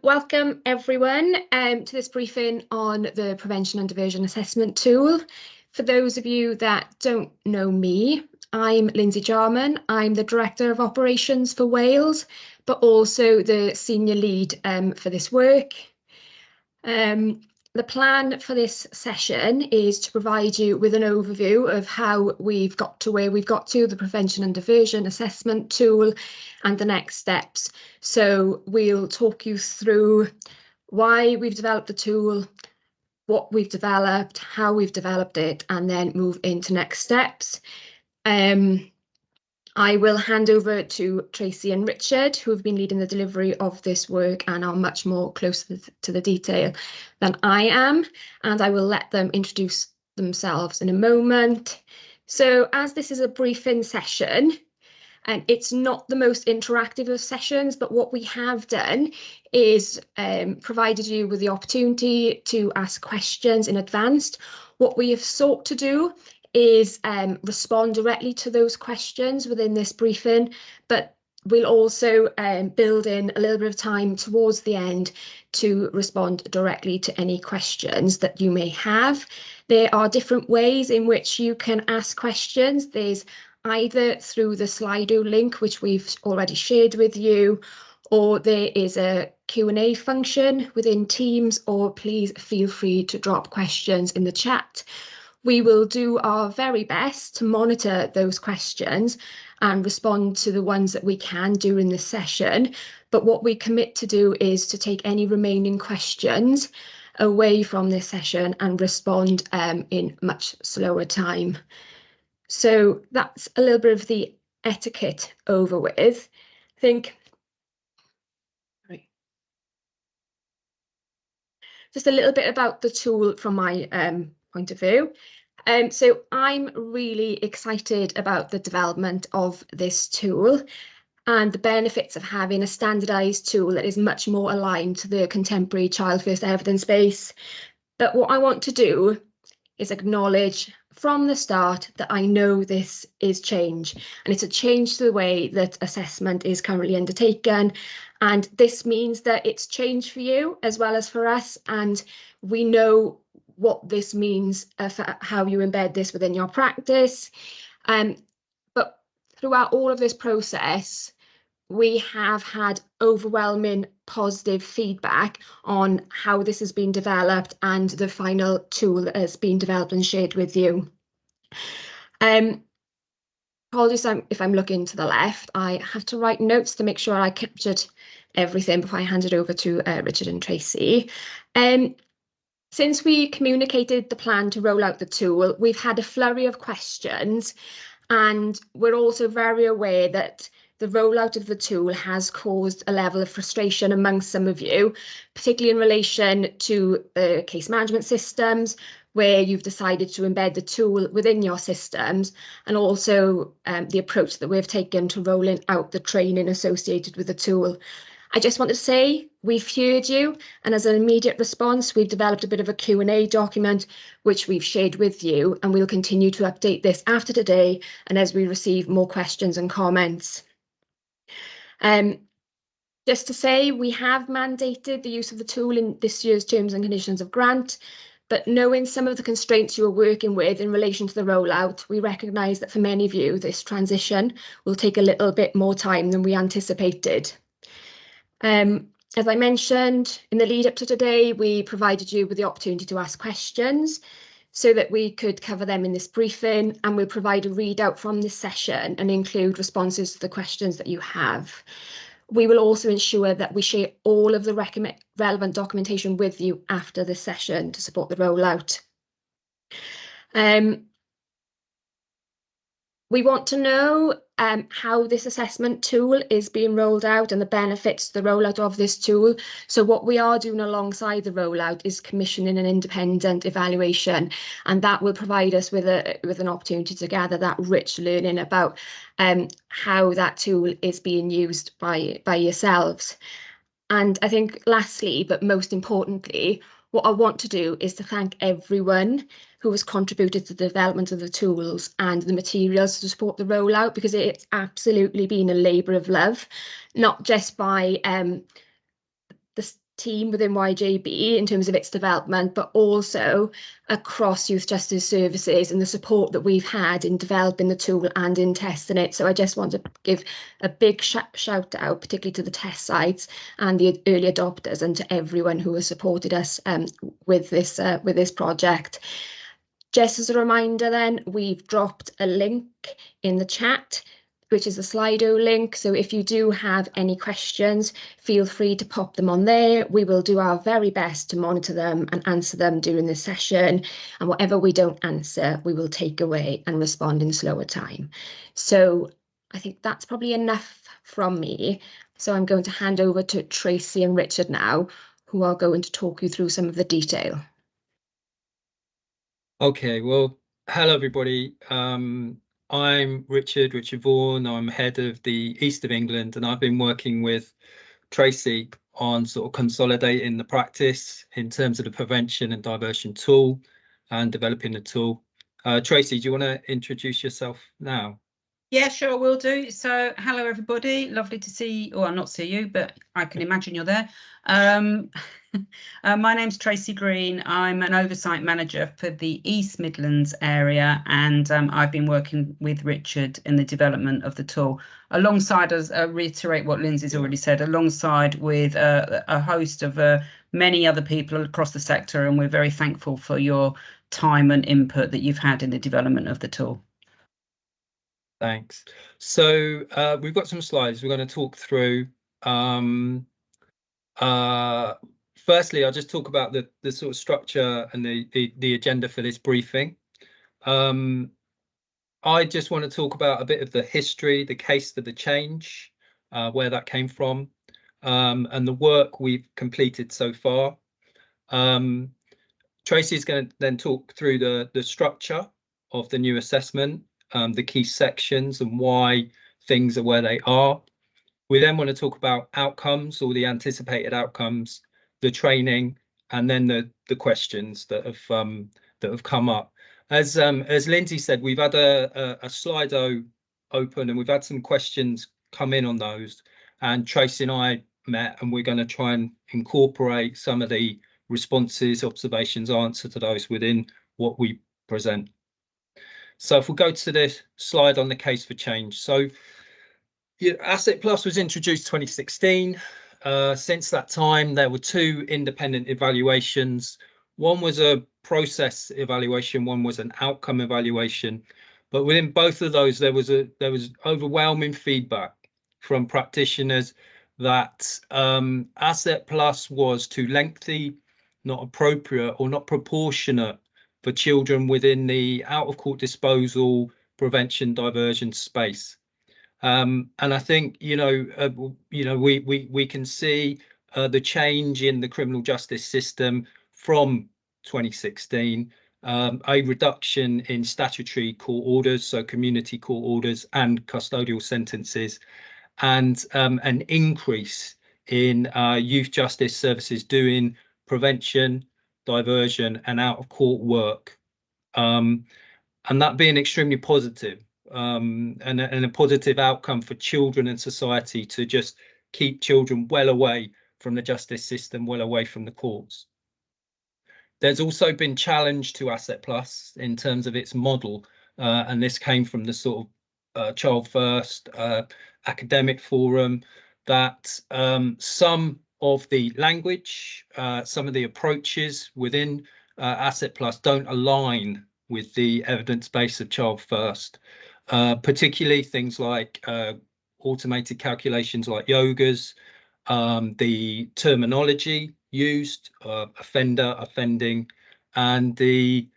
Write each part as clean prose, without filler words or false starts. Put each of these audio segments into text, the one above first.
Welcome everyone to this briefing on the Prevention and Diversion Assessment tool. For those of you that don't know me, I'm Lindsay Jarman. I'm the Director of Operations for Wales, but also the Senior Lead for this work. The plan for this session is to provide you with an overview of how we've got to where we've got to, the Prevention and Diversion Assessment tool, and the next steps. So we'll talk you through why we've developed the tool, what we've developed, how we've developed it, and then move into next steps. I will hand over to Tracy and Richard, who have been leading the delivery of this work and are much more closer to the detail than I am, and I will let them introduce themselves in a moment. So as this is a briefing session, and it's not the most interactive of sessions, but what we have done is provided you with the opportunity to ask questions in advance. What we have sought to do is respond directly to those questions within this briefing, but we'll also build in a little bit of time towards the end to respond directly to any questions that you may have. There are different ways in which you can ask questions. There's either through the Slido link, which we've already shared with you, or there is a Q&A function within Teams, or please feel free to drop questions in the chat. We will do our very best to monitor those questions and respond to the ones that we can during this session. But what we commit to do is to take any remaining questions away from this session and respond in much slower time. So that's a little bit of the etiquette over with. I think just a little bit about the tool from my point of view. So I'm really excited about the development of this tool and the benefits of having a standardised tool that is much more aligned to the contemporary child first evidence base. But what I want to do is acknowledge from the start that I know this is change, and it's a change to the way that assessment is currently undertaken. And this means that it's change for you as well as for us, and we know what this means for how you embed this within your practice. But throughout all of this process, we have had overwhelming positive feedback on how this has been developed and the final tool that has been developed and shared with you. Apologies if I'm looking to the left. I have to write notes to make sure I captured everything before I hand it over to Richard and Tracy. Since we communicated the plan to roll out the tool, we've had a flurry of questions, and we're also very aware that the rollout of the tool has caused a level of frustration amongst some of you, particularly in relation to the case management systems, where you've decided to embed the tool within your systems, and also the approach that we've taken to rolling out the training associated with the tool. I just want to say we've heard you, and as an immediate response, we've developed a bit of a Q&A document, which we've shared with you, and we'll continue to update this after today and as we receive more questions and comments. Just to say, we have mandated the use of the tool in this year's terms and conditions of grant, but knowing some of the constraints you are working with in relation to the rollout, we recognise that for many of you, this transition will take a little bit more time than we anticipated. As I mentioned, in the lead up to today, we provided you with the opportunity to ask questions so that we could cover them in this briefing, and we'll provide a readout from this session and include responses to the questions that you have. We will also ensure that we share all of the relevant documentation with you after this session to support the rollout. We want to know how this assessment tool is being rolled out and the benefits to the rollout of this tool. So what we are doing alongside the rollout is commissioning an independent evaluation, and that will provide us with an opportunity to gather that rich learning about how that tool is being used by yourselves. And I think lastly, but most importantly, what I want to do is to thank everyone who has contributed to the development of the tools and the materials to support the rollout, because it's absolutely been a labour of love, not just by the team within YJB in terms of its development, but also across youth justice services and the support that we've had in developing the tool and in testing it. So I just want to give a big shout out, particularly to the test sites and the early adopters, and to everyone who has supported us with this project. Just as a reminder then, we've dropped a link in the chat, which is a Slido link. So if you do have any questions, feel free to pop them on there. We will do our very best to monitor them and answer them during this session. And whatever we don't answer, we will take away and respond in slower time. So I think that's probably enough from me. So I'm going to hand over to Tracy and Richard now, who are going to talk you through some of the detail. Okay, well, hello everybody. I'm Richard Vaughan. I'm head of the East of England, and I've been working with Tracy on sort of consolidating the practice in terms of the prevention and diversion tool and developing the tool. Tracy, do you want to introduce yourself now? Yeah, sure, I will do. So, hello everybody. Lovely to see, or not see you, but I can imagine you're there. My name's Tracy Green. I'm an oversight manager for the East Midlands area, and I've been working with Richard in the development of the tool, alongside, as reiterate what Lindsay's already said, alongside with a host of many other people across the sector, and we're very thankful for your time and input that you've had in the development of the tool. Thanks. So we've got some slides we're going to talk through. Firstly, I'll just talk about the sort of structure and the agenda for this briefing. I just want to talk about a bit of the history, the case for the change, where that came from, and the work we've completed so far. Tracy is going to then talk through the structure of the new assessment, the key sections and why things are where they are. We then want to talk about outcomes, or the anticipated outcomes, the training, and then the questions that have come up. As Lindsay said, we've had a Slido open, and we've had some questions come in on those. And Tracy and I met, and we're going to try and incorporate some of the responses, observations, answer to those within what we present. So if we go to this slide on the case for change. So Asset Plus was introduced 2016. Since that time, there were two independent evaluations. One was a process evaluation, one was an outcome evaluation. But within both of those, there was overwhelming feedback from practitioners that Asset Plus was too lengthy, not appropriate, or not proportionate for children within the out-of-court disposal, prevention, diversion space. And I think we can see the change in the criminal justice system from 2016, a reduction in statutory court orders, so community court orders and custodial sentences, and an increase in youth justice services doing prevention, diversion, and out of court work, and that being extremely positive. And a positive outcome for children and society, to just keep children well away from the justice system, well away from the courts. There's also been challenge to Asset Plus in terms of its model, and this came from the sort of Child First academic forum, that some of the language, some of the approaches within Asset Plus don't align with the evidence base of Child First. Particularly things like automated calculations like yogas, the terminology used, offender, offending, and the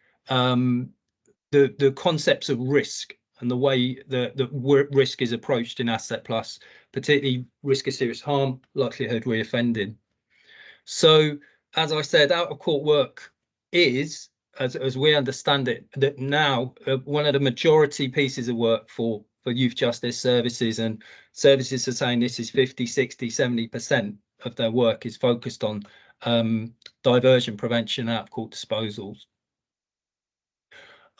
concepts of risk and the way the risk is approached in Asset Plus, particularly risk of serious harm, likelihood reoffending. So, as I said, out of court work is, as we understand it, that now one of the majority pieces of work for youth justice services, and services are saying this is 50, 60, 70% of their work is focused on diversion, prevention, out of court disposals.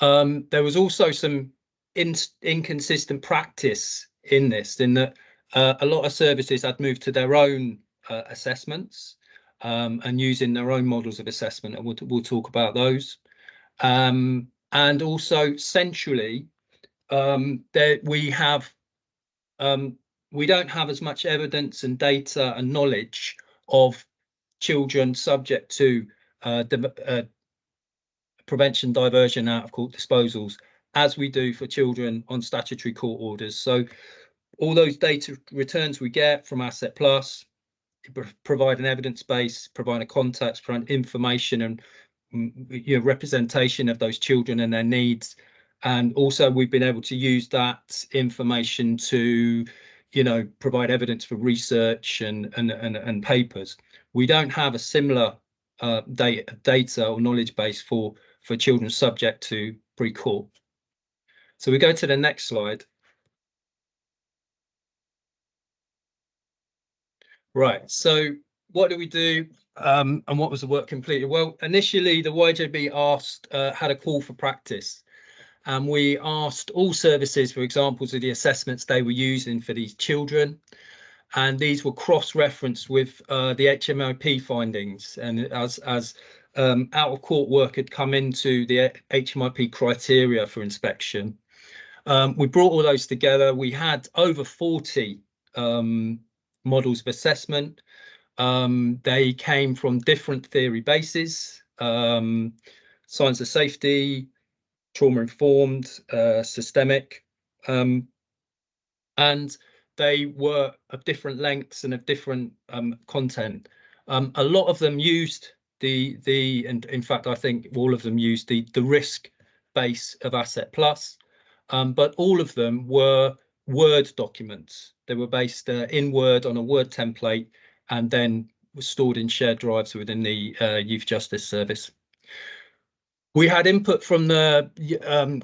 There was also some inconsistent practice in this, in that a lot of services had moved to their own assessments. and using their own models of assessment, and we'll talk about those. And also centrally, there we have we don't have as much evidence and data and knowledge of children subject to prevention, diversion, out of court disposals as we do for children on statutory court orders. So all those data returns we get from Asset Plus provide an evidence base, provide a context, provide information and representation of those children and their needs. And also we've been able to use that information to provide evidence for research and papers. We don't have a similar data or knowledge base for children subject to pre-court. So we go to the next slide. Right, so what do we do and what was the work completed? Well, initially the YJB had a call for practice, and we asked all services for examples of the assessments they were using for these children, and these were cross-referenced with the HMIP findings, and as out of court work had come into the HMIP criteria for inspection. We brought all those together. We had over 40 models of assessment. They came from different theory bases, science of safety, trauma-informed, systemic, and they were of different lengths and of different content. A lot of them used and in fact, I think all of them used the risk base of Asset Plus, but all of them were Word documents. They were based in Word on a Word template and then were stored in shared drives within the Youth Justice Service. We had input from the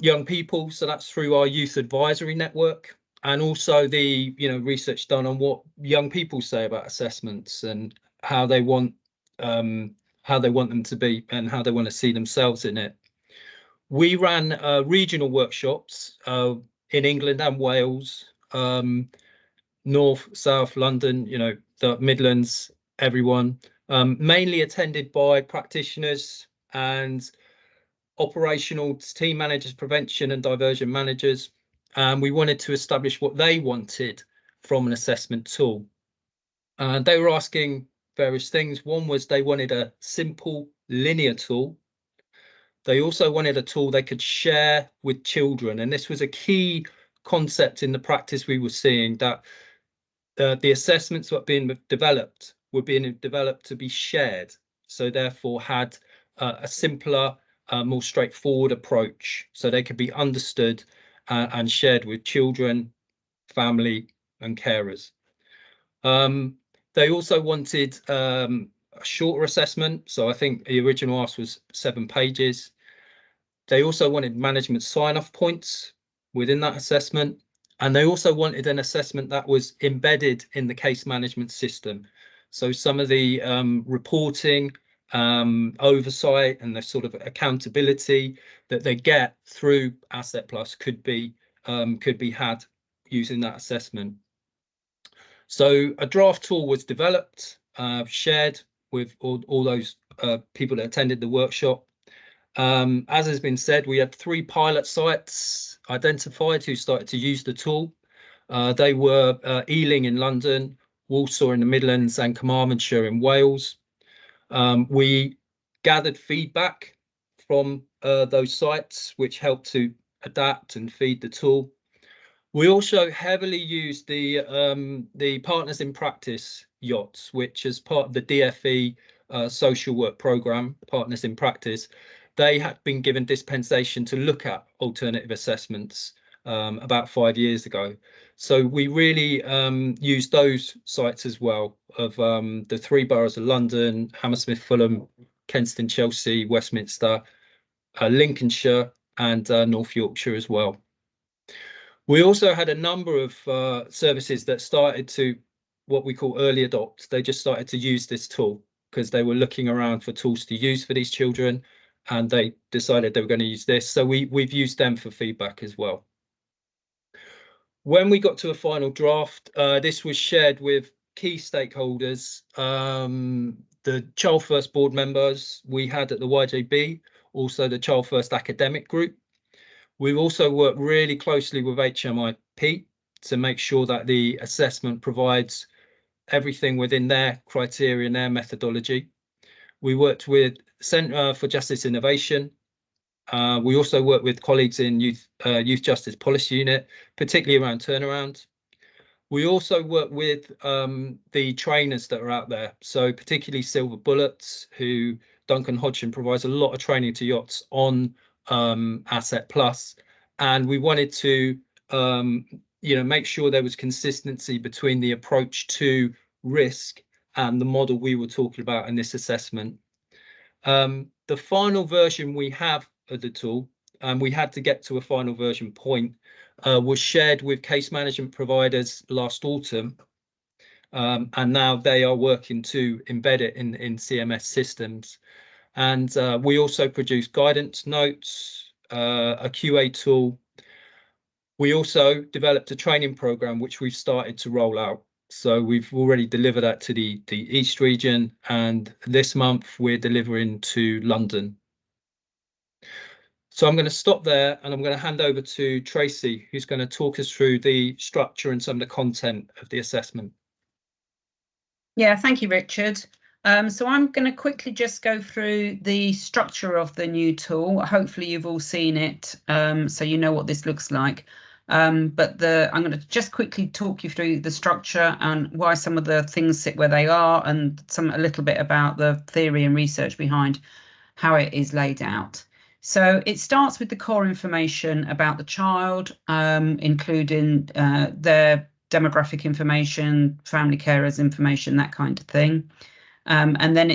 young people, so that's through our youth advisory network, and also the research done on what young people say about assessments and how they want them to be and how they want to see themselves in it. We ran regional workshops in England and Wales, North, South, London, the Midlands, everyone, mainly attended by practitioners and operational team managers, prevention and diversion managers. And we wanted to establish what they wanted from an assessment tool. They were asking various things. One was they wanted a simple linear tool. They also wanted a tool they could share with children. And this was a key concept in the practice we were seeing, that the assessments that were being developed to be shared. So therefore had a simpler, more straightforward approach, so they could be understood and shared with children, family and carers. They also wanted a shorter assessment. So I think the original ask was 7 pages. They also wanted management sign-off points within that assessment. And they also wanted an assessment that was embedded in the case management system. So some of the reporting, oversight and the sort of accountability that they get through Asset Plus could be had using that assessment. So a draft tool was developed, shared with all those people that attended the workshop. As has been said, we had 3 pilot sites identified who started to use the tool. They were Ealing in London, Walsall in the Midlands and Carmarthenshire in Wales. We gathered feedback from those sites, which helped to adapt and feed the tool. We also heavily used the Partners in Practice yachts, which as part of the DFE social work programme, Partners in Practice, they had been given dispensation to look at alternative assessments about 5 years ago. So we really used those sites as well, of the 3 boroughs of London, Hammersmith, Fulham, Kensington, Chelsea, Westminster, Lincolnshire and North Yorkshire as well. We also had a number of services that started to what we call early adopt. They just started to use this tool because they were looking around for tools to use for these children, and they decided they were going to use this. So we've used them for feedback as well. When we got to a final draft, this was shared with key stakeholders, the Child First board members we had at the YJB, also the Child First academic group. We've also worked really closely with HMIP to make sure that the assessment provides everything within their criteria and their methodology. We worked with Centre for Justice Innovation. We also work with colleagues in Youth Justice Policy Unit, particularly around turnaround. We also work with the trainers that are out there, so particularly Silver Bullets, who Duncan Hodgson provides a lot of training to yachts on Asset Plus, and we wanted to make sure there was consistency between the approach to risk and the model we were talking about in this assessment. The final version we have of the tool, and we had to get to a final version point, was shared with case management providers last autumn, and now they are working to embed it in CMS systems. And we also produce guidance notes, a QA tool. We also developed a training program which we've started to roll out. So we've already delivered that to the East region, and this month we're delivering to London. So I'm going to stop there, and I'm going to hand over to Tracy, who's going to talk us through the structure and some of the content of the assessment. Yeah, thank you, Richard. So I'm going to quickly just go through the structure of the new tool. Hopefully you've all seen it, so you know what this looks like. I'm going to just quickly talk you through the structure and why some of the things sit where they are, and a little bit about the theory and research behind how it is laid out. So it starts with the core information about the child, including their demographic information, family carers information, that kind of thing. And then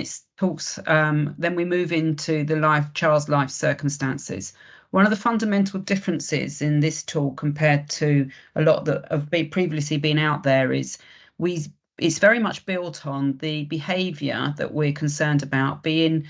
then we move into the child's life circumstances. One of the fundamental differences in this tool compared to a lot that have previously been out there is it's very much built on the behaviour that we're concerned about being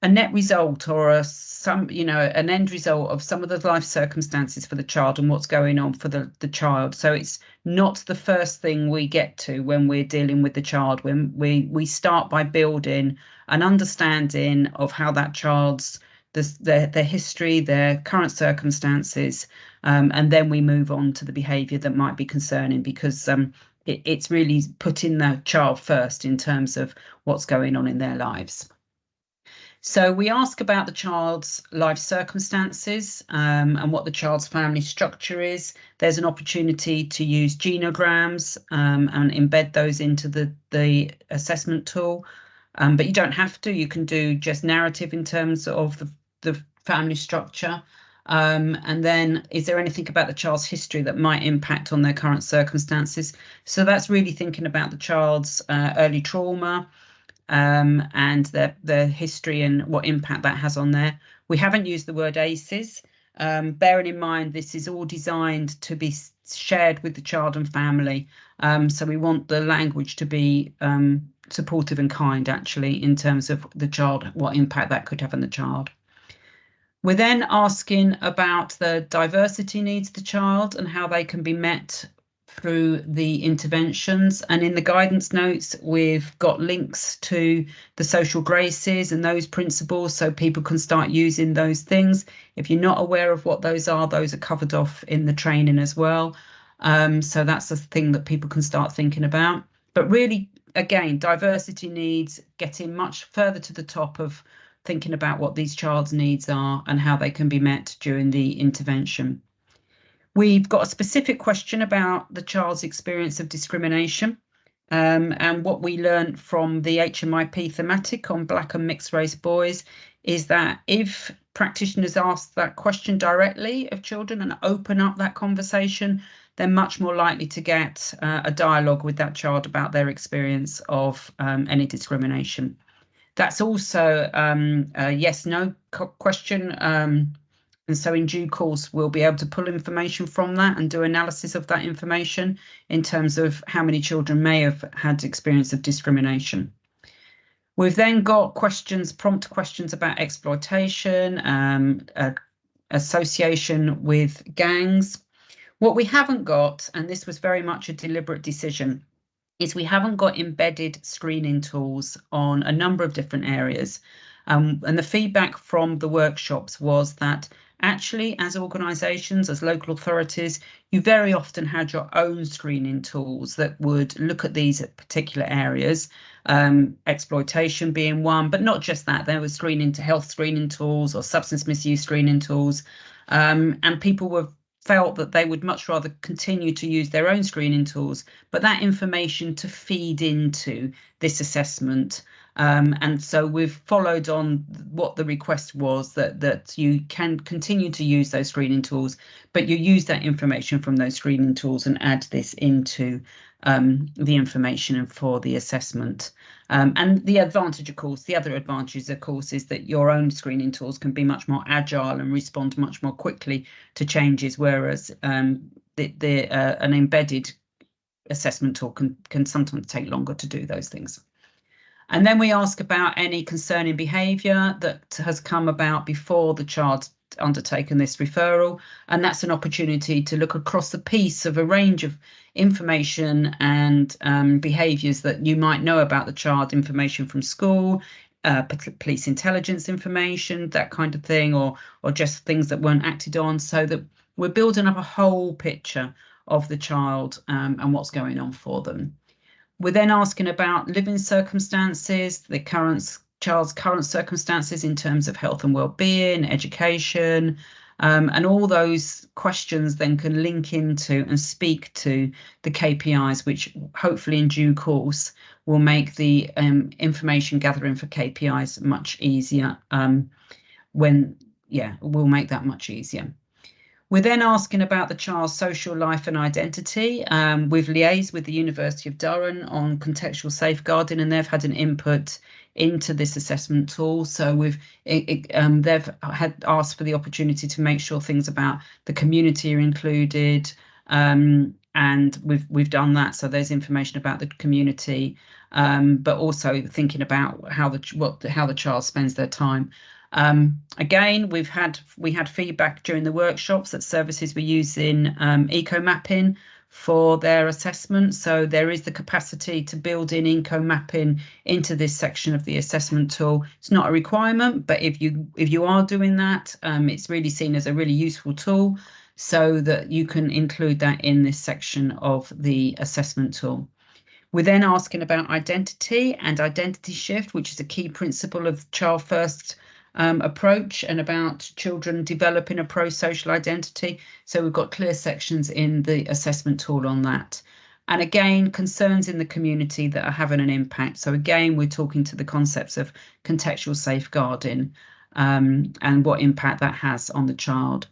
a net result or an end result of some of the life circumstances for the child and what's going on for the child. So it's not the first thing we get to when we're dealing with the child. When we start by building an understanding of how that child's their history, their current circumstances, and then we move on to the behaviour that might be concerning, because it's really putting the child first in terms of what's going on in their lives. So we ask about the child's life circumstances and what the child's family structure is. There's an opportunity to use genograms and embed those into the assessment tool, but you don't have to. You can do just narrative in terms of the family structure. And then, is there anything about the child's history that might impact on their current circumstances? So that's really thinking about the child's early trauma, and their history and what impact that has on there. We haven't used the word ACEs, bearing in mind this is all designed to be shared with the child and family. So we want the language to be supportive and kind, actually, in terms of the child, what impact that could have on the child. We're then asking about the diversity needs of the child and how they can be met through the interventions. And in the guidance notes, we've got links to the social graces and those principles, so people can start using those things. If you're not aware of what those are covered off in the training as well. So that's a thing that people can start thinking about. But really, again, diversity needs, getting much further to the top of thinking about what these child's needs are and how they can be met during the intervention. We've got a specific question about the child's experience of discrimination, and what we learned from the HMIP thematic on Black and mixed race boys is that if practitioners ask that question directly of children and open up that conversation, they're much more likely to get a dialogue with that child about their experience of any discrimination. That's also a yes/no question. And so in due course, we'll be able to pull information from that and do analysis of that information in terms of how many children may have had experience of discrimination. We've then got prompt questions about exploitation, association with gangs. What we haven't got, and this was very much a deliberate decision, is we haven't got embedded screening tools on a number of different areas. And the feedback from the workshops was that actually, as organisations, as local authorities, you very often had your own screening tools that would look at these at particular areas, exploitation being one, but not just that. There was health screening tools or substance misuse screening tools, and people felt that they would much rather continue to use their own screening tools, but that information to feed into this assessment. And so we've followed on what the request was, that you can continue to use those screening tools, but you use that information from those screening tools and add this into the information for the assessment. And the advantage, of course, the other advantage, of course, is that your own screening tools can be much more agile and respond much more quickly to changes, whereas an embedded assessment tool can sometimes take longer to do those things. And then we ask about any concerning behaviour that has come about before the child's undertaken this referral, and that's an opportunity to look across the piece of a range of information and behaviours that you might know about the child, information from school, police intelligence information, that kind of thing, or just things that weren't acted on, so that we're building up a whole picture of the child and what's going on for them. We're then asking about living circumstances, the child's current circumstances in terms of health and well-being, education, and all those questions then can link into and speak to the KPIs, which hopefully in due course will make the information gathering for KPIs much easier. We'll make that much easier. We're then asking about the child's social life and identity. We've liaised with the University of Durham on contextual safeguarding, and they've had an input into this assessment tool. So they've had asked for the opportunity to make sure things about the community are included, and we've done that. So there's information about the community, but also thinking about how the child spends their time. Again, we had feedback during the workshops that services were using eco mapping for their assessment. So there is the capacity to build in eco mapping into this section of the assessment tool. It's not a requirement, but if you are doing that, it's really seen as a really useful tool, so that you can include that in this section of the assessment tool. We're then asking about identity and identity shift, which is a key principle of Child First approach, and about children developing a pro-social identity. So we've got clear sections in the assessment tool on that. And again, concerns in the community that are having an impact. So again, we're talking to the concepts of contextual safeguarding and what impact that has on the child.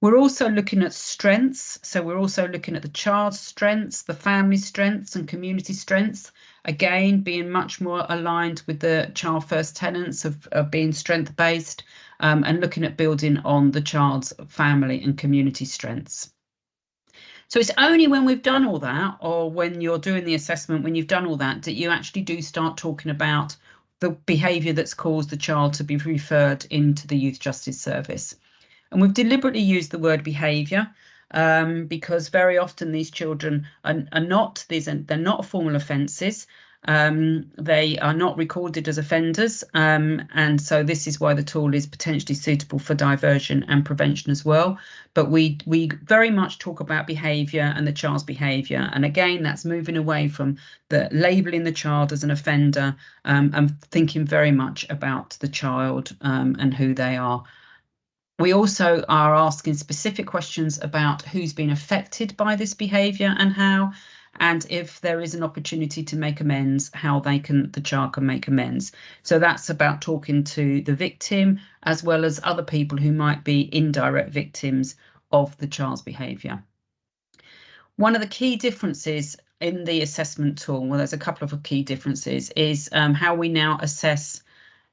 We're also looking at strengths. So we're also looking at the child's strengths, the family's strengths and community strengths. Again, being much more aligned with the Child First tenets of being strength-based, and looking at building on the child's family and community strengths. So it's only when we've done all that, or when you're doing the assessment, when you've done all that, that you actually do start talking about the behaviour that's caused the child to be referred into the Youth Justice Service. And we've deliberately used the word behaviour because very often these children they're not formal offences. They are not recorded as offenders, and so this is why the tool is potentially suitable for diversion and prevention as well. But we very much talk about behaviour and the child's behaviour, and again, that's moving away from the labelling the child as an offender, and thinking very much about the child and who they are. We also are asking specific questions about who's been affected by this behaviour and how, and if there is an opportunity to make amends, how the child can make amends. So that's about talking to the victim as well as other people who might be indirect victims of the child's behaviour. One of the key differences in the assessment tool, well, there's a couple of key differences, is how we now assess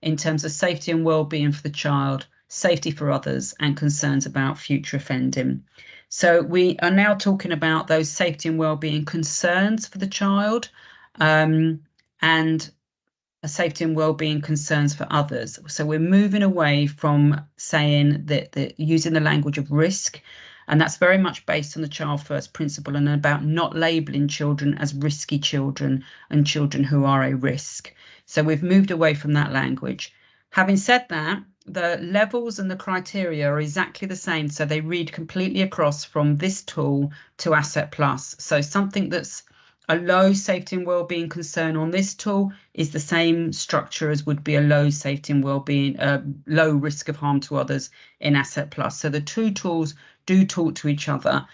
in terms of safety and well-being for the child, safety for others, and concerns about future offending. So we are now talking about those safety and well-being concerns for the child, and safety and well-being concerns for others. So we're moving away from saying that using the language of risk, And that's very much based on the child first principle and about not labelling children as risky children and children who are a risk. So we've moved away from that language. Having said that, the levels and the criteria are exactly the same. So they read completely across from this tool to Asset Plus. So something that's a low safety and wellbeing concern on this tool is the same structure as would be a low safety and wellbeing, low risk of harm to others in Asset Plus. So the two tools do talk to each other.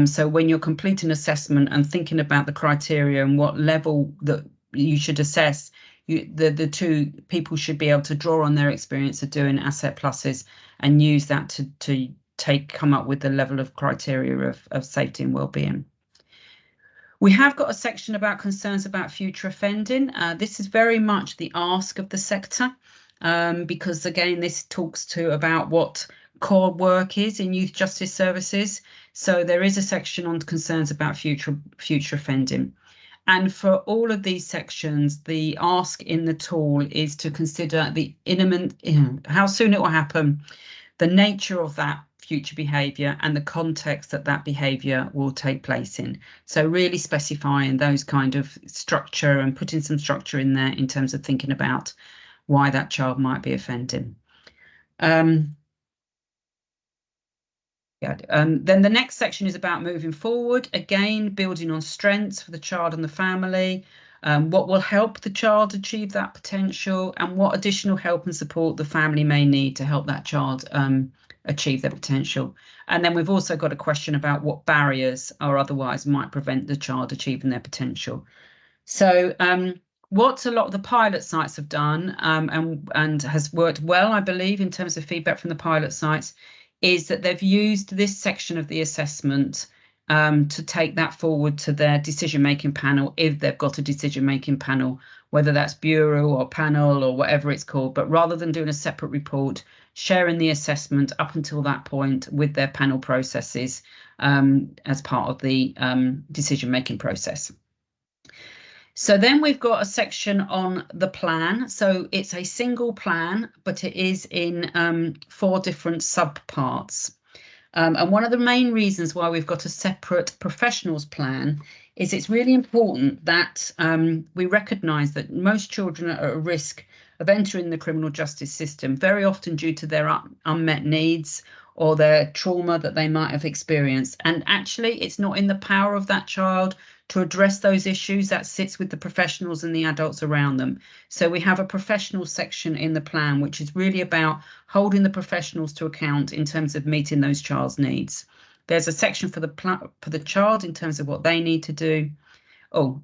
So when you're completing assessment and thinking about the criteria and what level that you should assess, the two people should be able to draw on their experience of doing Asset Pluses and use that to come up with the level of criteria of safety and wellbeing. We have got a section about concerns about future offending. This is very much the ask of the sector, because again, this talks to about what core work is in youth justice services. So there is a section on concerns about future offending. And for all of these sections, the ask in the tool is to consider the imminent, how soon it will happen, the nature of that future behaviour and the context that that behaviour will take place in. So really specifying those kind of structure and putting some structure in there in terms of thinking about why that child might be offending. Then the next section is about moving forward, again, building on strengths for the child and the family, what will help the child achieve that potential and what additional help and support the family may need to help that child achieve their potential. And then we've also got a question about what barriers or otherwise might prevent the child achieving their potential. So what a lot of the pilot sites have done and has worked well, I believe, in terms of feedback from the pilot sites, is that they've used this section of the assessment to take that forward to their decision-making panel, if they've got a decision-making panel, whether that's bureau or panel or whatever it's called. But rather than doing a separate report, sharing the assessment up until that point with their panel processes as part of the decision-making process. So then we've got a section on the plan. So it's a single plan, but it is in 4 different subparts. And one of the main reasons why we've got a separate professionals plan is it's really important that we recognise that most children are at risk of entering the criminal justice system, very often due to their unmet needs or their trauma that they might have experienced. And actually, it's not in the power of that child to address those issues. That sits with the professionals and the adults around them. So we have a professional section in the plan, which is really about holding the professionals to account in terms of meeting those child's needs. There's a section for the child in terms of what they need to do. And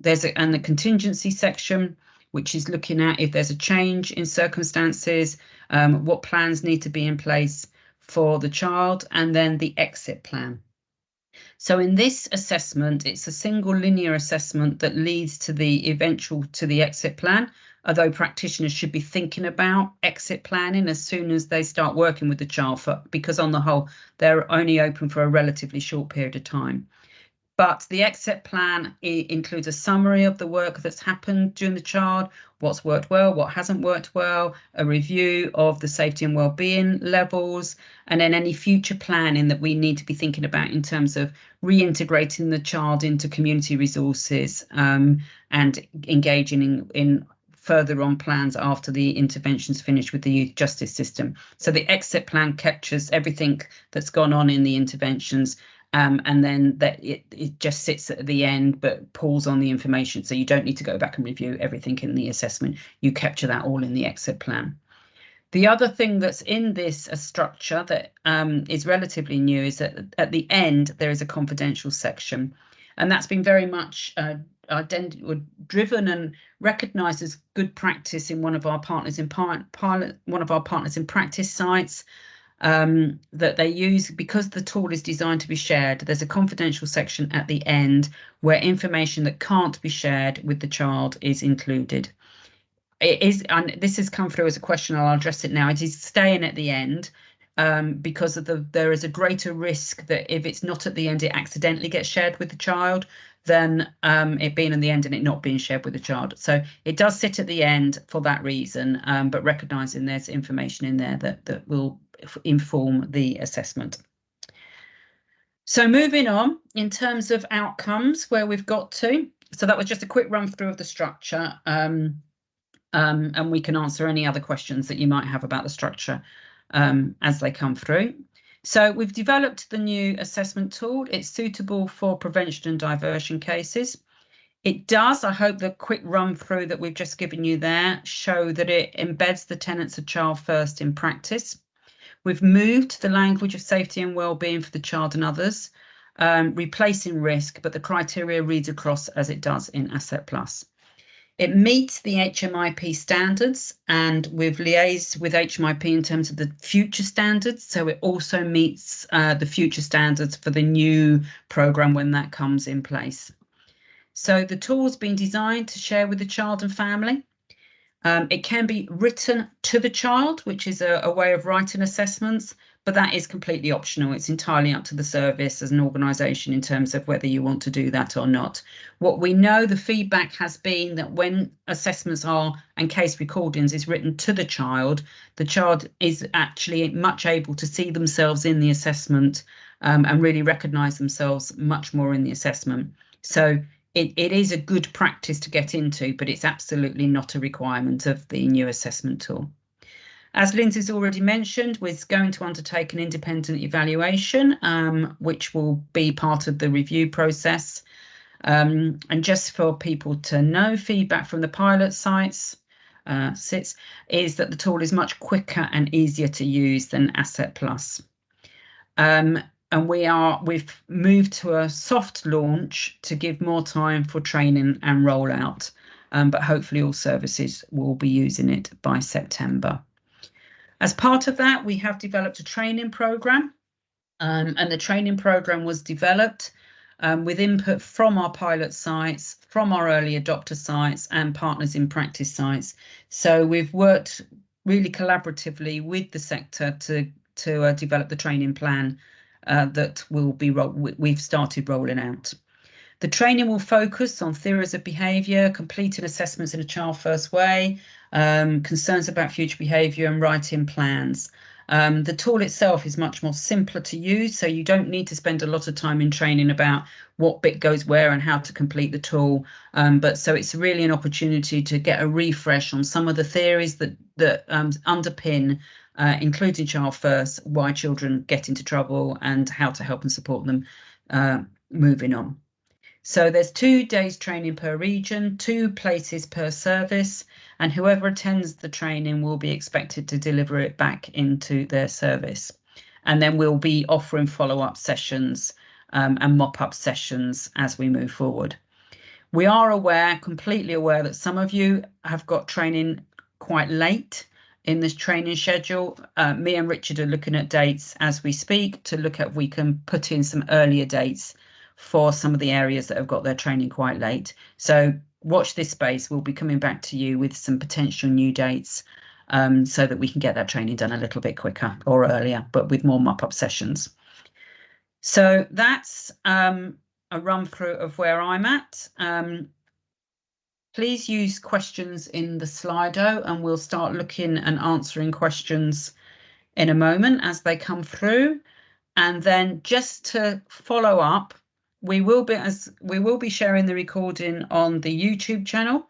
the contingency section, which is looking at if there's a change in circumstances, what plans need to be in place for the child, and then the exit plan. So in this assessment, it's a single linear assessment that leads to the exit plan, although practitioners should be thinking about exit planning as soon as they start working with the child, because on the whole, they're only open for a relatively short period of time. But the exit plan includes a summary of the work that's happened during the child, what's worked well, what hasn't worked well, a review of the safety and wellbeing levels, and then any future planning that we need to be thinking about in terms of reintegrating the child into community resources and engaging in further on plans after the intervention's finished with the youth justice system. So the exit plan captures everything that's gone on in the interventions. And then that it just sits at the end, but pulls on the information. So you don't need to go back and review everything in the assessment. You capture that all in the exit plan. The other thing that's in this structure that is relatively new is that at the end, there is a confidential section. And that's been very much driven and recognised as good practice in one of our partners in practice sites. That they use because the tool is designed to be shared. There's a confidential section at the end where information that can't be shared with the child is included. It is, and this has come through as a question, I'll address it now. It is staying at the end because of there is a greater risk that if it's not at the end, it accidentally gets shared with the child than it being in the end and it not being shared with the child. So it does sit at the end for that reason, but recognising there's information in there that will inform the assessment. So moving on, in terms of outcomes, where we've got to. So that was just a quick run through of the structure, and we can answer any other questions that you might have about the structure as they come through. So we've developed the new assessment tool. It's suitable for prevention and diversion cases. It does, I hope the quick run through that we've just given you there, show that it embeds the tenets of child first in practice. We've moved the language of safety and well-being for the child and others, replacing risk, but the criteria reads across as it does in Asset Plus. It meets the HMIP standards, and we've liaised with HMIP in terms of the future standards. So it also meets the future standards for the new programme when that comes in place. So the tool's been designed to share with the child and family. It can be written to the child, which is a way of writing assessments, but that is completely optional. It's entirely up to the service as an organisation in terms of whether you want to do that or not. What we know, the feedback has been that when assessments are and case recordings is written to the child is actually much able to see themselves in the assessment and really recognise themselves much more in the assessment. So it is a good practice to get into, but it's absolutely not a requirement of the new assessment tool. As Lindsay's already mentioned, we're going to undertake an independent evaluation, which will be part of the review process. And just for people to know, feedback from the pilot sites is that the tool is much quicker and easier to use than Asset Plus. And we've moved to a soft launch to give more time for training and rollout, but hopefully all services will be using it by September. As part of that, we have developed a training programme, and the training programme was developed with input from our pilot sites, from our early adopter sites and partners in practice sites. So we've worked really collaboratively with the sector to develop the training plan that we've started rolling out. The training will focus on theories of behaviour, completing assessments in a child first way, concerns about future behaviour and writing plans. The tool itself is much more simpler to use, so you don't need to spend a lot of time in training about what bit goes where and how to complete the tool. So it's really an opportunity to get a refresh on some of the theories that underpin including child first, why children get into trouble and how to help and support them moving on. So there's 2 days training per region, 2 places per service, and whoever attends the training will be expected to deliver it back into their service. And then we'll be offering follow-up sessions and mop-up sessions as we move forward. We are completely aware that some of you have got training quite late in this training schedule. Me and Richard are looking at dates as we speak to look at if we can put in some earlier dates for some of the areas that have got their training quite late. So watch this space. We'll be coming back to you with some potential new dates so that we can get that training done a little bit quicker or earlier, but with more mop-up sessions. So that's a run through of where I'm at. Please use questions in the Slido and we'll start looking and answering questions in a moment as they come through. And then just to follow up, we will be sharing the recording on the YouTube channel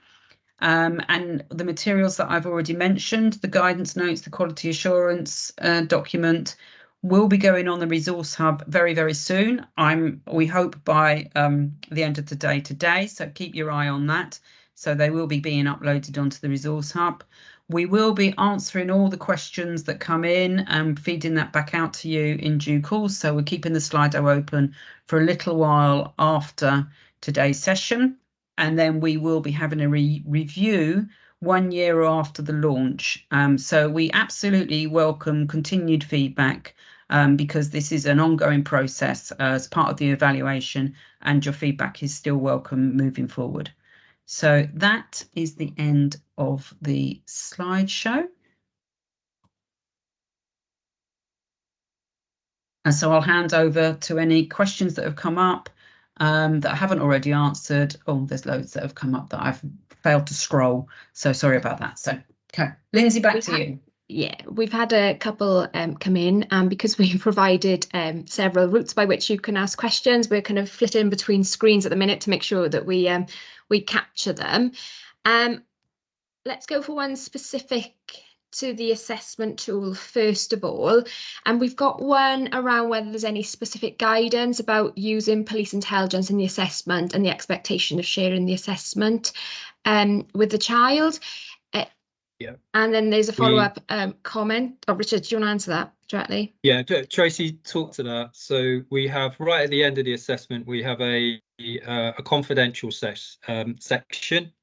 and the materials that I've already mentioned, the guidance notes, the quality assurance document will be going on the resource hub very, very soon. We hope by the end of the day today, so keep your eye on that. So they will be being uploaded onto the resource hub. We will be answering all the questions that come in and feeding that back out to you in due course. So we're keeping the Slido open for a little while after today's session. And then we will be having a review 1 year after the launch. So we absolutely welcome continued feedback because this is an ongoing process as part of the evaluation, and your feedback is still welcome moving forward. So that is the end of the slideshow. And so I'll hand over to any questions that have come up that I haven't already answered. Oh, there's loads that have come up that I've failed to scroll. So sorry about that. So, okay, Lindsay, back to you. Yeah, we've had a couple come in, and because we've provided several routes by which you can ask questions, we're kind of flitting between screens at the minute to make sure that we capture them. Let's go for one specific to the assessment tool first of all, and we've got one around whether there's any specific guidance about using police intelligence in the assessment and the expectation of sharing the assessment with the child. Yeah. And then there's a follow-up comment. Oh, Richard, do you want to answer that directly? Yeah, Tracy talked to that. So we have right at the end of the assessment, we have a confidential section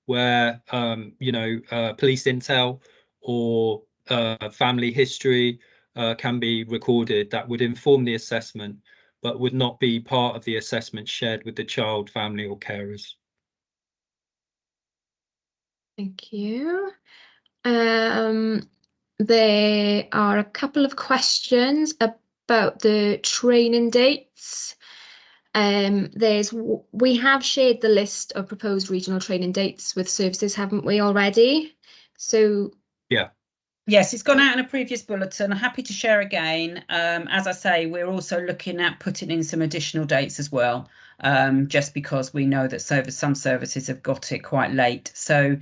where police intel or family history can be recorded that would inform the assessment, but would not be part of the assessment shared with the child, family, or carers. Thank you. There are a couple of questions about the training dates. We have shared the list of proposed regional training dates with services, haven't we already? So yeah. Yes, it's gone out in a previous bulletin. I'm happy to share again. As I say, we're also looking at putting in some additional dates as well, just because we know that some services have got it quite late. So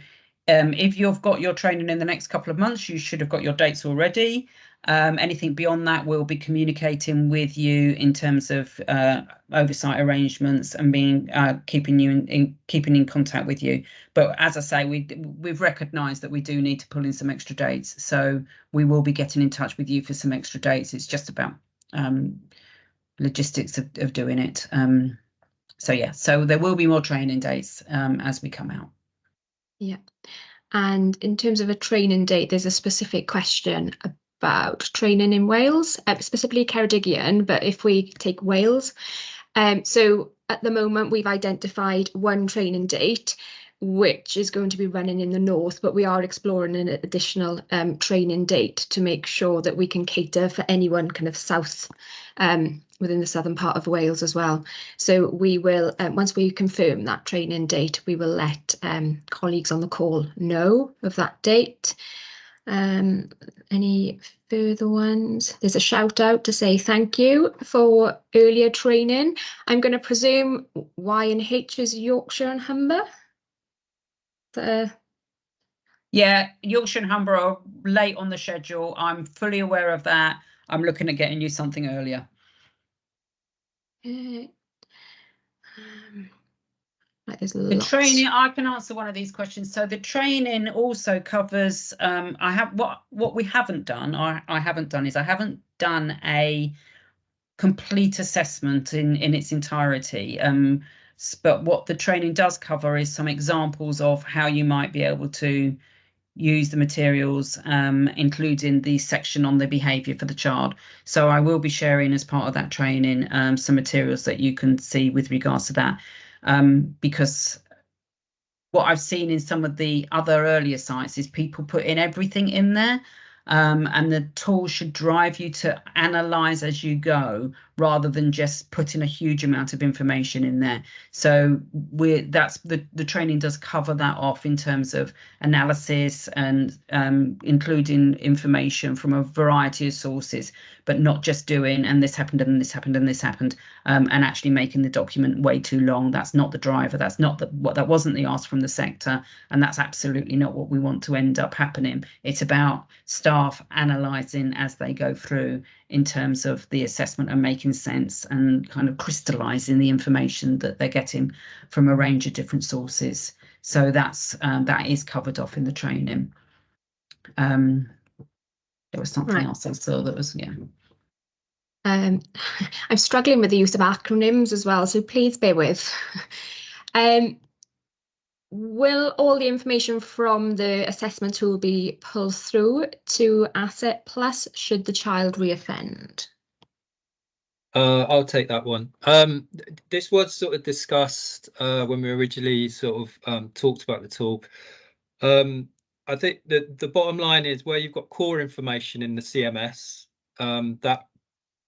if you've got your training in the next couple of months, you should have got your dates already. Anything beyond that, we'll be communicating with you in terms of oversight arrangements and keeping in contact with you. But as I say, we've recognised that we do need to pull in some extra dates, so we will be getting in touch with you for some extra dates. It's just about logistics of doing it. So yeah, so there will be more training dates as we come out. Yeah, and in terms of a training date, there's a specific question about training in Wales, specifically Ceredigion, but if we take Wales, so at the moment we've identified one training date, which is going to be running in the north, but we are exploring an additional training date to make sure that we can cater for anyone kind of south within the southern part of Wales as well. So we will, once we confirm that training date, we will let colleagues on the call know of that date. Any further ones? There's a shout out to say thank you for earlier training. I'm going to presume Y&H is Yorkshire and Humber. Yeah, Yorkshire and Humber are late on the schedule. I'm fully aware of that. I'm looking at getting you something earlier. The training, I can answer one of these questions. So the training also covers, what we haven't done, I haven't done a complete assessment in its entirety. But what the training does cover is some examples of how you might be able to use the materials, including the section on the behaviour for the child. So I will be sharing as part of that training some materials that you can see with regards to that, because what I've seen in some of the other earlier sites is people put in everything in there, and the tool should drive you to analyse as you go rather than just putting a huge amount of information in there. So the training does cover that off in terms of analysis and including information from a variety of sources, but not just doing and this happened and this happened and this happened, and actually making the document way too long. That's not the driver. That's not that wasn't the ask from the sector, and that's absolutely not what we want to end up happening. It's about staff analysing as they go through in terms of the assessment and making sense and kind of crystallising the information that they're getting from a range of different sources. So that is covered off in the training. There was something else I saw that was, yeah. I'm struggling with the use of acronyms as well, so please bear with. Will all the information from the assessment tool be pulled through to Asset Plus should the child reoffend? I'll take that one. This was sort of discussed when we originally sort of talked about the tool. I think the bottom line is where you've got core information in the CMS, that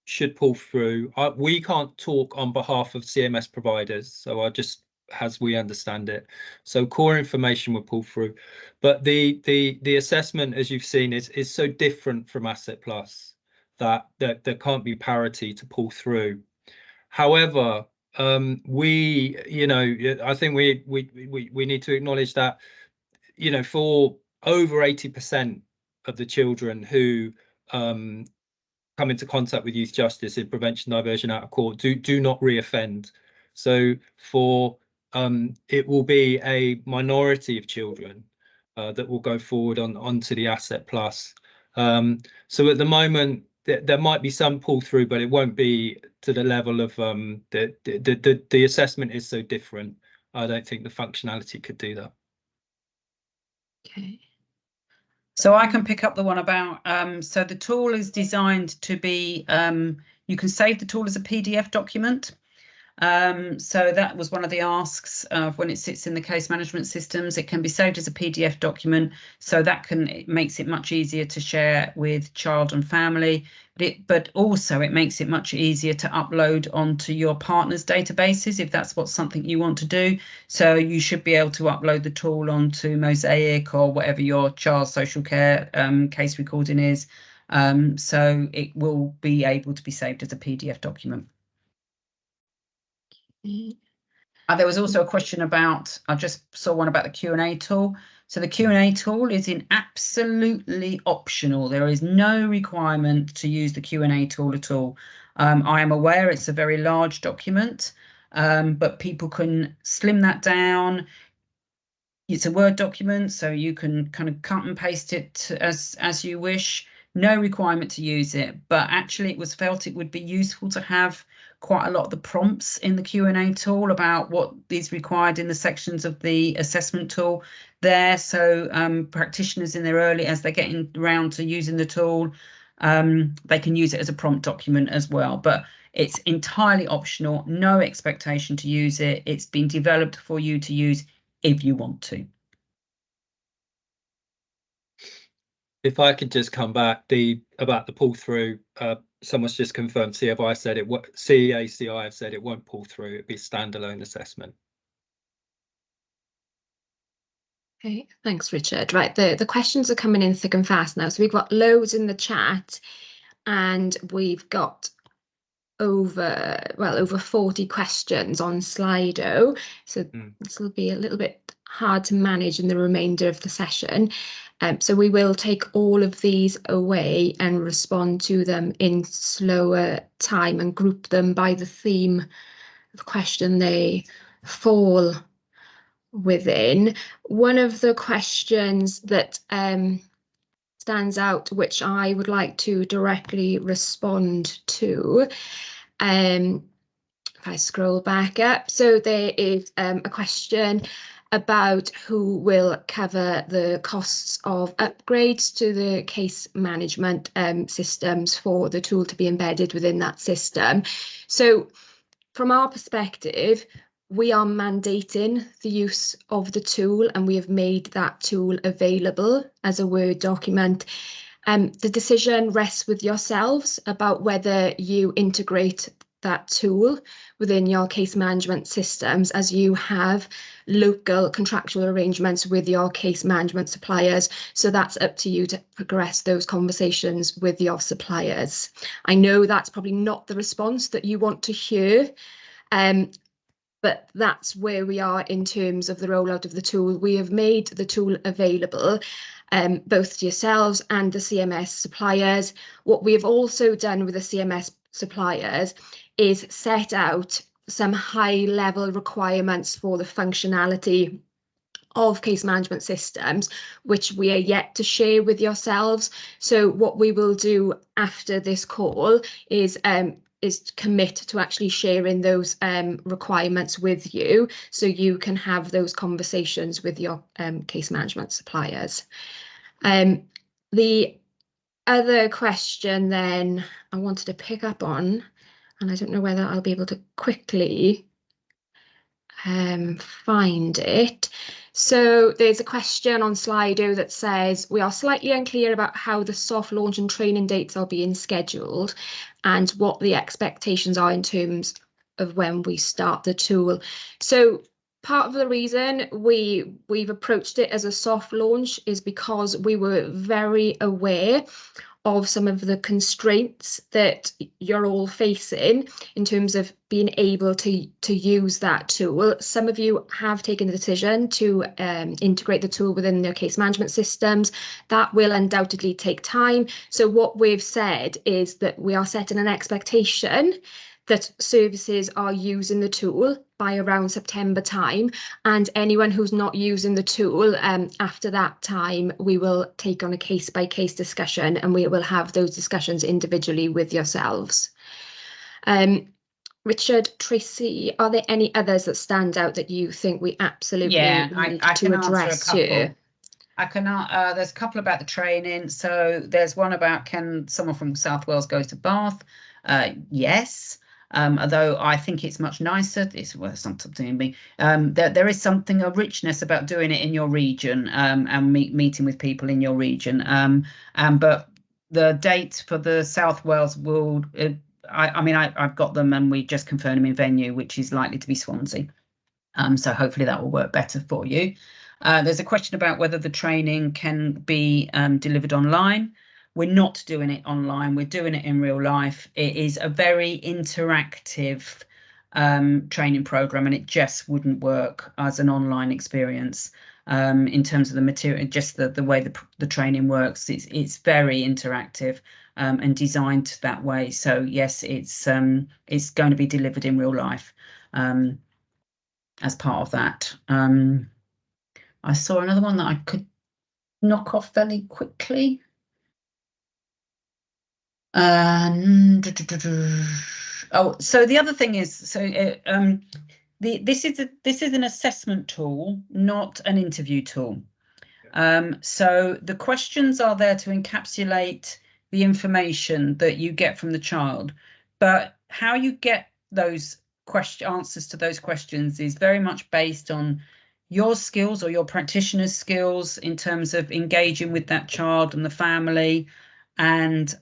should pull through. We can't talk on behalf of CMS providers, so I'll just as we understand it. So core information will pull through, but the assessment, as you've seen, is so different from Asset Plus that there can't be parity to pull through. However, we, you know, I think we need to acknowledge that, you know, for over 80% of the children who come into contact with youth justice in prevention, diversion, out of court do not reoffend. So for it will be a minority of children that will go forward onto the Asset Plus. So at the moment there might be some pull through, but it won't be to the level of the assessment is so different. I don't think the functionality could do that. Okay. So I can pick up the one about, so the tool is designed to be, you can save the tool as a PDF document. So that was one of the asks of when it sits in the case management systems. It can be saved as a PDF document, so that it makes it much easier to share with child and family. But also it makes it much easier to upload onto your partner's databases if that's something you want to do. So you should be able to upload the tool onto Mosaic or whatever your child's social care case recording is. So it will be able to be saved as a PDF document. There was also a question about, I just saw one about the Q&A tool. So the Q&A tool is absolutely optional. There is no requirement to use the Q&A tool at all. I am aware it's a very large document, but people can slim that down. It's a Word document, so you can kind of cut and paste it as you wish. No requirement to use it, but actually it was felt it would be useful to have quite a lot of the prompts in the Q&A tool about what is required in the sections of the assessment tool there. So practitioners in their early, as they're getting around to using the tool, they can use it as a prompt document as well. But it's entirely optional, no expectation to use it. It's been developed for you to use if you want to. If I could just come back about the pull through, someone's just confirmed CFI said it. What CACI have said it won't pull through. It'd be a standalone assessment. Okay, thanks, Richard. Right, the questions are coming in thick and fast now. So we've got loads in the chat, and we've got over 40 questions on Slido. So this will be a little bit hard to manage in the remainder of the session. So we will take all of these away and respond to them in slower time and group them by the theme of the question they fall within. One of the questions that stands out, which I would like to directly respond to, if I scroll back up, so there is a question about who will cover the costs of upgrades to the case management systems for the tool to be embedded within that system. So from our perspective, we are mandating the use of the tool, and we have made that tool available as a Word document. The decision rests with yourselves about whether you integrate that tool within your case management systems, as you have local contractual arrangements with your case management suppliers. So that's up to you to progress those conversations with your suppliers. I know that's probably not the response that you want to hear, but that's where we are in terms of the rollout of the tool. We have made the tool available both to yourselves and the CMS suppliers. What we have also done with the CMS suppliers is set out some high-level requirements for the functionality of case management systems, which we are yet to share with yourselves. So what we will do after this call is commit to actually sharing those requirements with you, so you can have those conversations with your case management suppliers. The other question then I wanted to pick up on, and I don't know whether I'll be able to quickly find it. So there's a question on Slido that says, we are slightly unclear about how the soft launch and training dates are being scheduled and what the expectations are in terms of when we start the tool. So part of the reason we've approached it as a soft launch is because we were very aware of some of the constraints that you're all facing in terms of being able to use that tool. Some of you have taken the decision to integrate the tool within their case management systems. That will undoubtedly take time. So what we've said is that we are setting an expectation that services are using the tool by around September time, and anyone who's not using the tool after that time, we will take on a case-by-case discussion, and we will have those discussions individually with yourselves. Richard, Tracy, are there any others that stand out that you think we absolutely need to address here? I can. There's a couple about the training. So there's one about, can someone from South Wales go to Bath? Yes. Although I think it's much nicer, it's something to me. There is a richness about doing it in your region and meeting with people in your region. But the date for the South Wales will, I've got them and we just confirmed them in venue, which is likely to be Swansea. So hopefully that will work better for you. There's a question about whether the training can be delivered online. We're not doing it online, we're doing it in real life. It is a very interactive training program, and it just wouldn't work as an online experience in terms of the material, just the way the training works. It's very interactive and designed that way. So yes, it's going to be delivered in real life as part of that. I saw another one that I could knock off fairly quickly. So the other thing is, this is an assessment tool, not an interview tool. So the questions are there to encapsulate the information that you get from the child, but how you get those answers to those questions is very much based on your skills or your practitioner's skills in terms of engaging with that child and the family and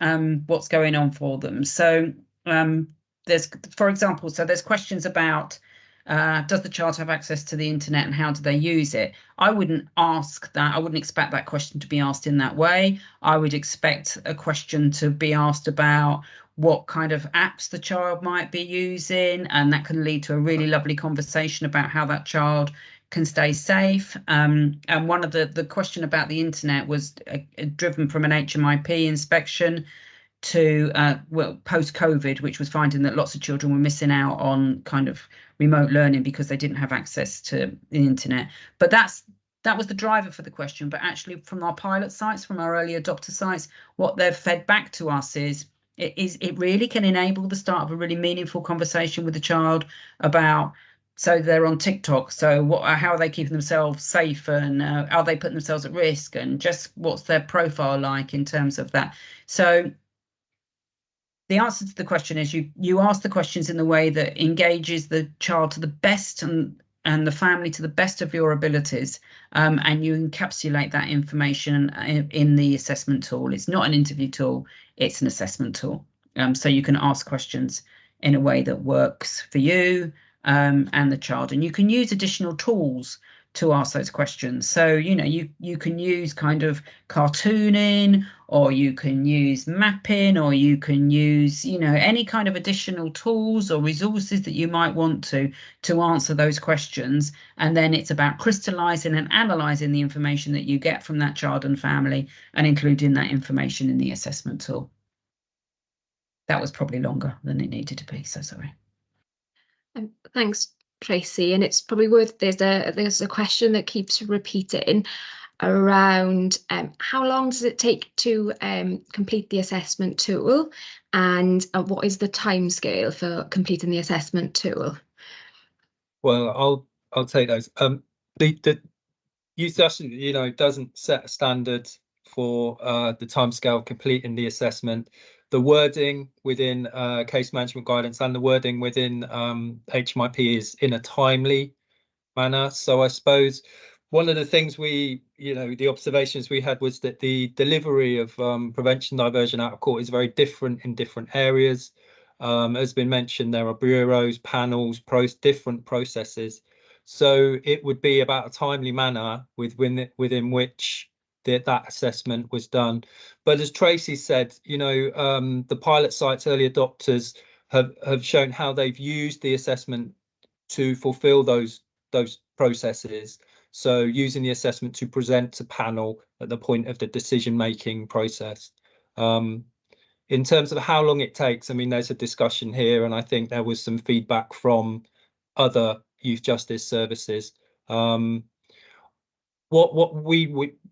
what's going on for them. So there's, for example, there's questions about does the child have access to the internet and how do they use it? I wouldn't ask that. I wouldn't expect that question to be asked in that way. I would expect a question to be asked about what kind of apps the child might be using, and that can lead to a really lovely conversation about how that child can stay safe. And one of the question about the internet was driven from an HMIP inspection to post-COVID, which was finding that lots of children were missing out on kind of remote learning because they didn't have access to the internet. But that was the driver for the question. But actually, from our pilot sites, from our early adopter sites, what they've fed back to us is it really can enable the start of a really meaningful conversation with the child about, so they're on TikTok, so how are they keeping themselves safe, and are they putting themselves at risk, and just what's their profile like in terms of that. So the answer to the question is you ask the questions in the way that engages the child to the best and the family to the best of your abilities, and you encapsulate that information in the assessment tool. It's not an interview tool, it's an assessment tool. So you can ask questions in a way that works for you and the child, and you can use additional tools to ask those questions. So, you can use kind of cartooning, or you can use mapping, or you can use, any kind of additional tools or resources that you might want to answer those questions. And then it's about crystallizing and analyzing the information that you get from that child and family and including that information in the assessment tool. That was probably longer than it needed to be, so sorry. Thanks, Tracy. And it's probably worth, there's a question that keeps repeating around how long does it take to complete the assessment tool, and what is the timescale for completing the assessment tool? Well, I'll take those. The youth assessment, doesn't set a standard for the timescale of completing the assessment. The wording within case management guidance and the wording within HMIP is in a timely manner. So I suppose one of the things the observations we had was that the delivery of prevention, diversion, out of court is very different in different areas. As been mentioned, there are bureaus, panels, different processes. So it would be about a timely manner within which that assessment was done. But as Tracy said, you know, the pilot sites, early adopters have shown how they've used the assessment to fulfill those processes. So using the assessment to present to panel at the point of the decision-making process. In terms of how long it takes, I mean, there's a discussion here, and I think there was some feedback from other youth justice services. What we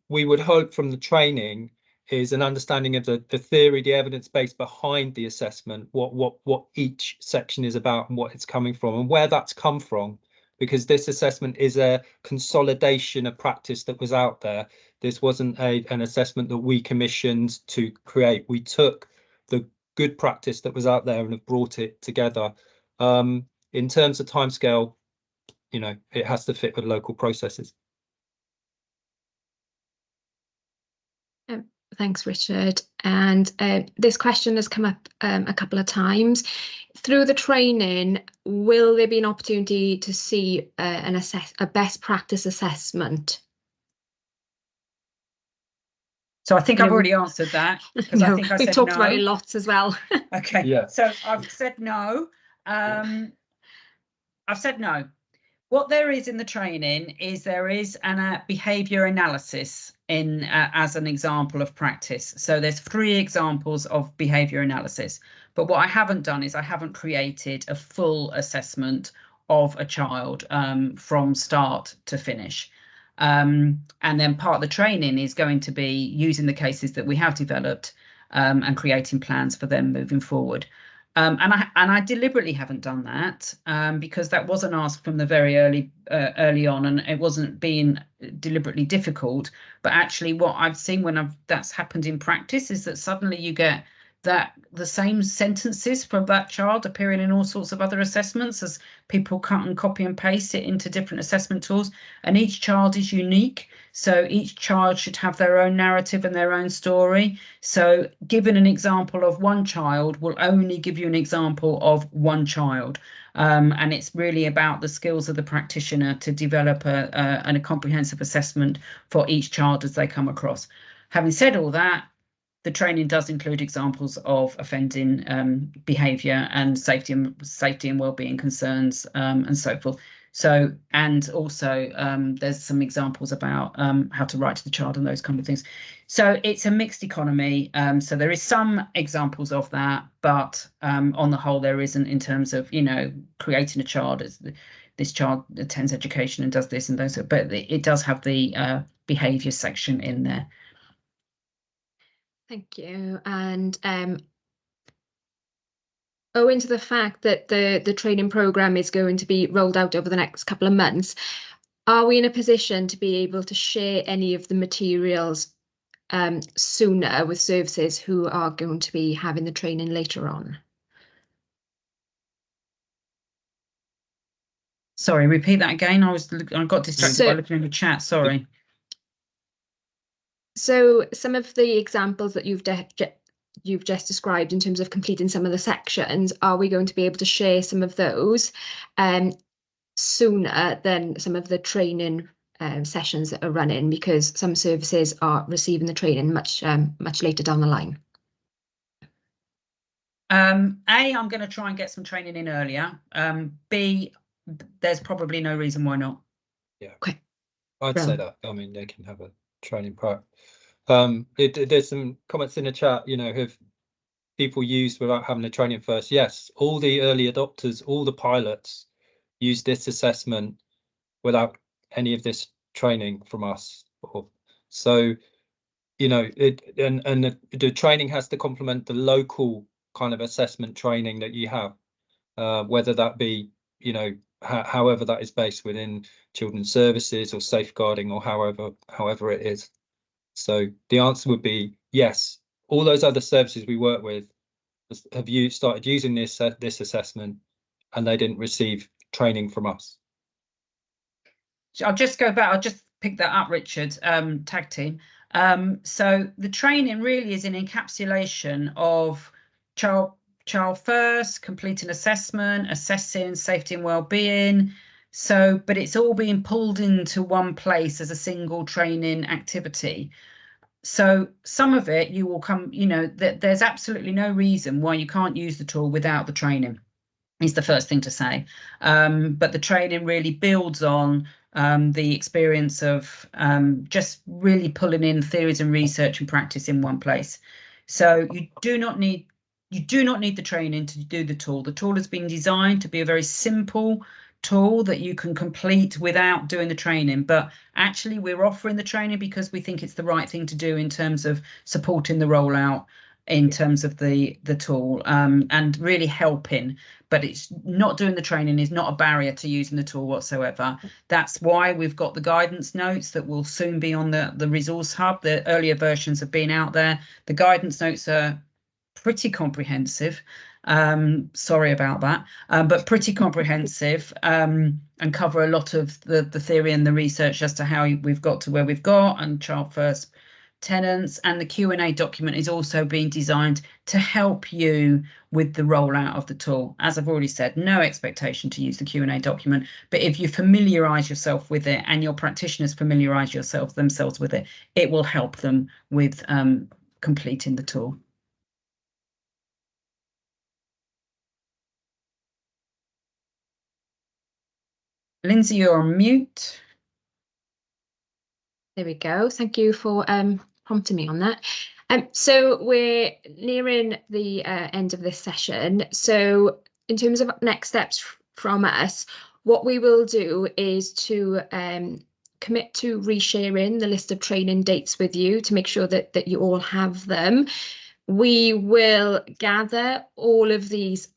would hope from the training is an understanding of the theory, the evidence base behind the assessment, what each section is about and what it's coming from and where that's come from, because this assessment is a consolidation of practice that was out there. This wasn't an assessment that we commissioned to create. We took the good practice that was out there and have brought it together. In terms of timescale, you know, it has to fit with local processes. Thanks, Richard. And this question has come up a couple of times. Through the training, will there be an opportunity to see a best practice assessment? So I think I've already answered that, because I think I said no. We've talked about it lots as well. Okay, yeah. So I've said no. I've said no. What there is in the training is there is a behaviour analysis in as an example of practice. So there's 3 examples of behaviour analysis. But what I haven't done is I haven't created a full assessment of a child from start to finish. And then part of the training is going to be using the cases that we have developed and creating plans for them moving forward. And I deliberately haven't done that because that wasn't asked from the very early on, and it wasn't being deliberately difficult. But actually, what I've seen when that's happened in practice is that suddenly you get that the same sentences from that child appearing in all sorts of other assessments as people cut and copy and paste it into different assessment tools. And each child is unique. So each child should have their own narrative and their own story. So given an example of one child will only give you an example of one child. And it's really about the skills of the practitioner to develop a comprehensive assessment for each child as they come across. Having said all that, the training does include examples of offending behaviour and safety and wellbeing concerns and so forth. So, and also there's some examples about how to write to the child and those kind of things. So it's a mixed economy. So there is some examples of that, but on the whole, there isn't, in terms of, you know, creating a child as this child attends education and does this and those. But it does have the behaviour section in there. Thank you. And owing to the fact that the training programme is going to be rolled out over the next couple of months, are we in a position to be able to share any of the materials sooner with services who are going to be having the training later on? Sorry, repeat that again. I got distracted by looking in the chat. Sorry. So some of the examples that you've just described in terms of completing some of the sections, are we going to be able to share some of those sooner than some of the training sessions that are running, because some services are receiving the training much later down the line? I'm going to try and get some training in earlier. B, there's probably no reason why not. Yeah. Okay. I'd say that. I mean, they can have a training part. There's some comments in the chat, you know, have people used without having the training first? Yes, all the early adopters, all the pilots use this assessment without any of this training from us. So, you know, the training has to complement the local kind of assessment training that you have, whether that be, you know, however that is based within children's services or safeguarding or however it is. So the answer would be yes. All those other services we work with have started using this assessment, and they didn't receive training from us. I'll just go back. I'll just pick that up, Richard. Tag team. So the training really is an encapsulation of child first, completing assessment, assessing safety and well-being, So, but it's all being pulled into one place as a single training activity. So some of it you will come, you know, there's absolutely no reason why you can't use the tool without the training, is the first thing to say. But the training really builds on the experience of just really pulling in theories and research and practice in one place. So you do not need the training to do the tool. The tool has been designed to be a very simple tool that you can complete without doing the training. But actually, we're offering the training because we think it's the right thing to do in terms of supporting the rollout, in terms of the tool, and really helping. But it's not doing the training is not a barrier to using the tool whatsoever. That's why we've got the guidance notes that will soon be on the resource hub. The earlier versions have been out there. The guidance notes are pretty comprehensive. Sorry about that, but pretty comprehensive, and cover a lot of the theory and the research as to how we've got to where we've got, and child first tenants. And the Q&A document is also being designed to help you with the rollout of the tool. As I've already said, no expectation to use the Q&A document, but if you familiarise yourself with it and your practitioners familiarise themselves with it, it will help them with completing the tool. Lindsay, you're on mute. There we go. Thank you for prompting me on that. So we're nearing the end of this session. So in terms of next steps from us, what we will do is to commit to resharing the list of training dates with you to make sure that you all have them. We will gather all of these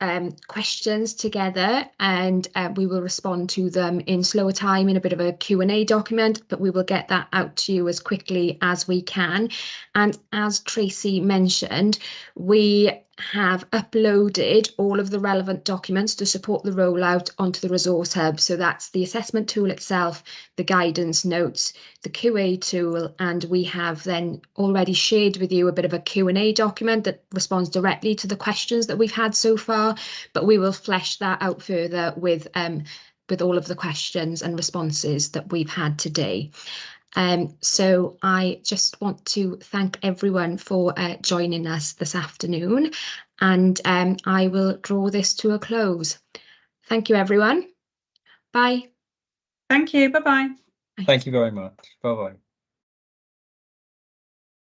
questions together, and we will respond to them in slower time in a bit of a Q&A document, but we will get that out to you as quickly as we can. And as Tracy mentioned, we have uploaded all of the relevant documents to support the rollout onto the resource hub. So that's the assessment tool itself, the guidance notes, the QA tool, and we have then already shared with you a bit of a Q&A document that responds directly to the questions that we've had so far, but we will flesh that out further with all of the questions and responses that we've had today. So I just want to thank everyone for joining us this afternoon, and I will draw this to a close. Thank you, everyone. Bye. Thank you. Bye-bye. Thank you very much. Bye-bye.